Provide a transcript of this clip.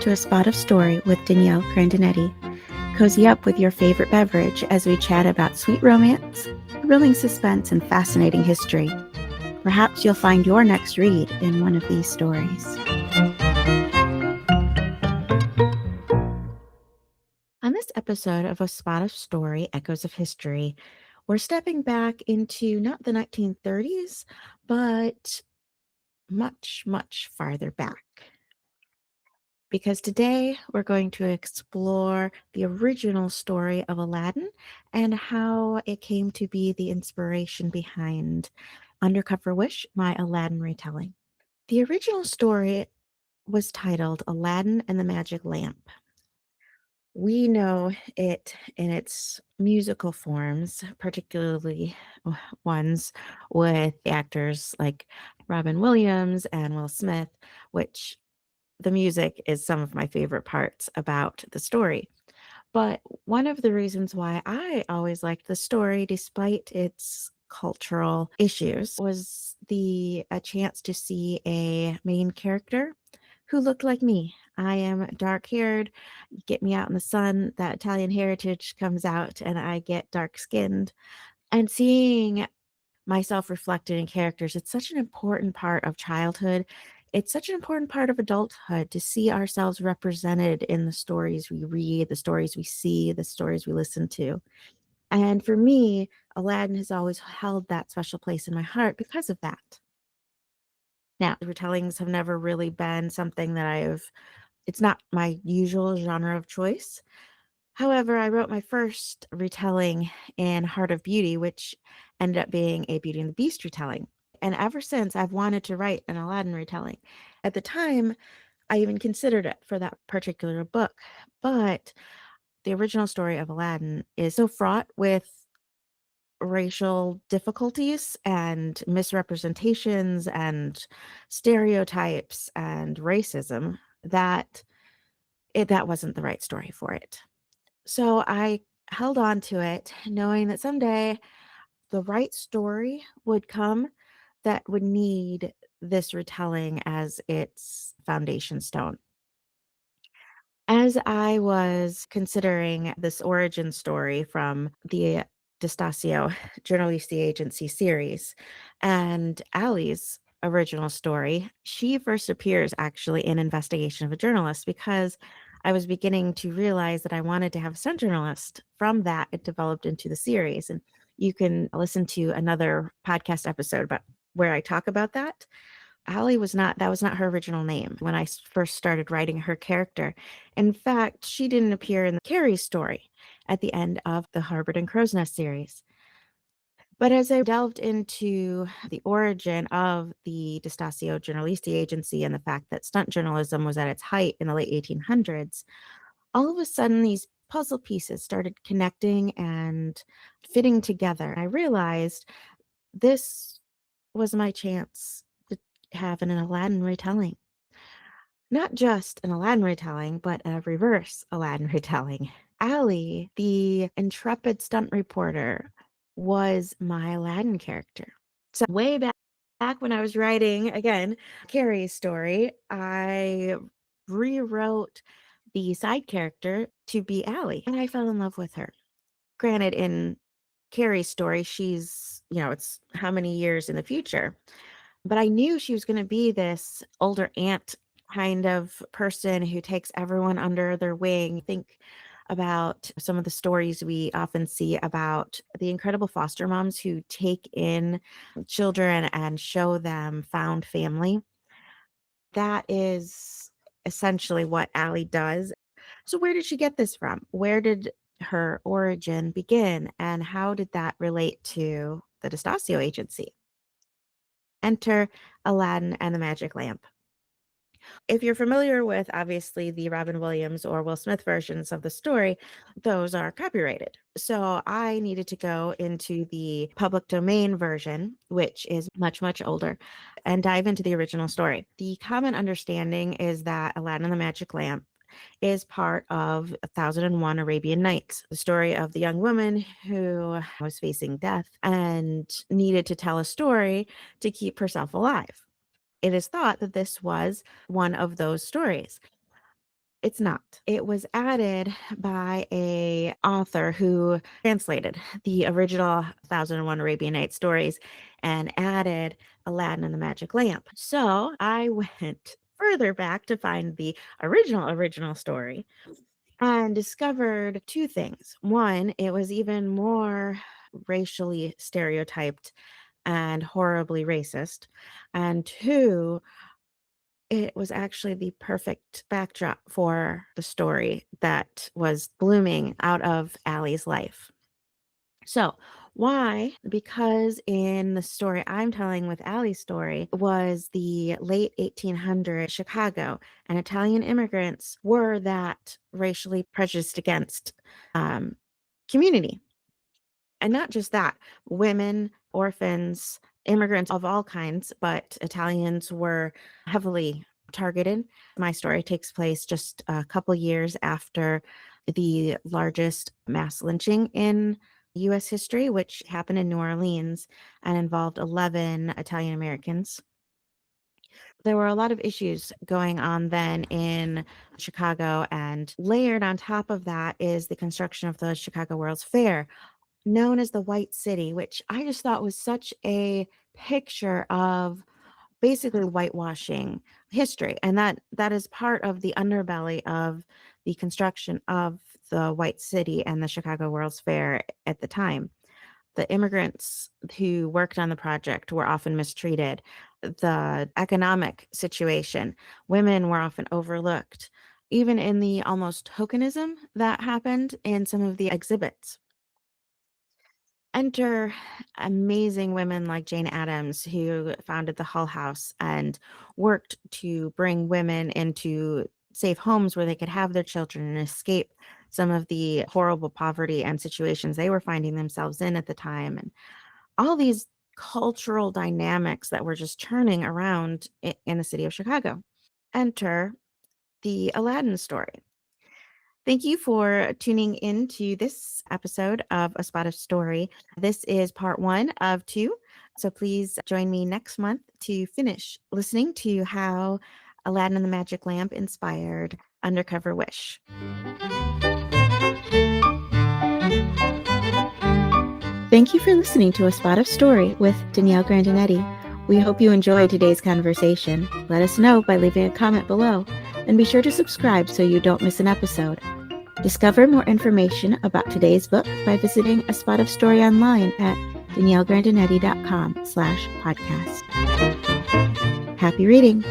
to A Spot of Story with Danielle Grandinetti. Cozy up with your favorite beverage as we chat about sweet romance, thrilling suspense, and fascinating history. Perhaps you'll find your next read in one of these stories. On this episode of A Spot of Story, Echoes of History, we're stepping back into not the 1930s, but much, much farther back. Because today we're going to explore the original story of Aladdin and how it came to be the inspiration behind Undercover Wish, my Aladdin retelling. The original story was titled Aladdin and the Magic Lamp. We know it in its musical forms, particularly ones with actors like Robin Williams and Will Smith, which the music is some of my favorite parts about the story. But one of the reasons why I always liked the story, despite its cultural issues, was the a chance to see a main character who looked like me. I am dark haired, get me out in the sun, that Italian heritage comes out, and I get dark skinned. And seeing myself reflected in characters, it's such an important part of childhood. It's such an important part of adulthood to see ourselves represented in the stories we read, the stories we see, the stories we listen to. And for me, Aladdin has always held that special place in my heart because of that. Now, the retellings have never really been something that it's not my usual genre of choice. However, I wrote my first retelling in Heart of Beauty, which ended up being a Beauty and the Beast retelling. And ever since, I've wanted to write an Aladdin retelling. At the time, I even considered it for that particular book. But the original story of Aladdin is so fraught with racial difficulties and misrepresentations and stereotypes and racism that that wasn't the right story for it. So I held on to it, knowing that someday the right story would come that would need this retelling as its foundation stone. As I was considering this origin story from the Destasio Journalistic Agency series and Allie's original story, she first appears actually in Investigation of a Journalist because I was beginning to realize that I wanted to have a stunt journalist. From that, it developed into the series. And you can listen to another podcast episode about where I talk about that. Allie was not that was not her original name when I first started writing her character. In fact, she didn't appear in Carrie's story at the end of the Harvard and Crow's Nest series. But as I delved into the origin of the Destasio Journalistic Agency and the fact that stunt journalism was at its height in the late 1800s, all of a sudden these puzzle pieces started connecting and fitting together. I realized this was my chance to have an Aladdin retelling. Not just an Aladdin retelling, but a reverse Aladdin retelling. Allie, the intrepid stunt reporter, was my Aladdin character. So way back when I was writing, again, Carrie's story, I rewrote the side character to be Allie, and I fell in love with her. Granted, in Carrie's story, it's how many years in the future, but I knew she was gonna be this older aunt kind of person who takes everyone under their wing. Think about some of the stories we often see about the incredible foster moms who take in children and show them found family. That is essentially what Allie does. So where did she get this from? Where did her origin begin, and how did that relate to the Destasio agency? Enter Aladdin and the Magic Lamp. If you're familiar with obviously the Robin Williams or Will Smith versions of the story, those are copyrighted. So I needed to go into the public domain version, which is much, much older, and dive into the original story. The common understanding is that Aladdin and the Magic Lamp is part of 1001 Arabian Nights, the story of the young woman who was facing death and needed to tell a story to keep herself alive. It is thought that this was one of those stories. It's not. It was added by a author who translated the original 1001 Arabian Nights stories and added Aladdin and the Magic Lamp. So I went further back to find the original story and discovered two things. One, it was even more racially stereotyped and horribly racist. And two, it was actually the perfect backdrop for the story that was blooming out of Allie's life. So, why? Because in the story I'm telling with Allie's story was the late 1800s Chicago, and Italian immigrants were that racially prejudiced against community. And not just that, women, orphans, immigrants of all kinds, but Italians were heavily targeted. My story takes place just a couple years after the largest mass lynching in US history, which happened in New Orleans and involved 11 Italian Americans. There were a lot of issues going on then in Chicago, and layered on top of that is the construction of the Chicago World's Fair, known as the White City, which I just thought was such a picture of basically whitewashing history. And that is part of the underbelly of the construction of the White City and the Chicago World's Fair at the time. The immigrants who worked on the project were often mistreated. The economic situation, women were often overlooked, even in the almost tokenism that happened in some of the exhibits. Enter amazing women like Jane Addams, who founded the Hull House and worked to bring women into safe homes where they could have their children and escape some of the horrible poverty and situations they were finding themselves in at the time. And all these cultural dynamics that were just turning around in the city of Chicago. Enter the Aladdin story. Thank you for tuning in to this episode of A Spot of Story. This is part one of two. So please join me next month to finish listening to how Aladdin and the Magic Lamp inspired Undercover Wish. Thank you for listening to A Spot of Story with Danielle Grandinetti. We hope you enjoyed today's conversation. Let us know by leaving a comment below, and be sure to subscribe so you don't miss an episode. Discover more information about today's book by visiting A Spot of Story online at daniellegrandinetti.com/podcast. Happy reading!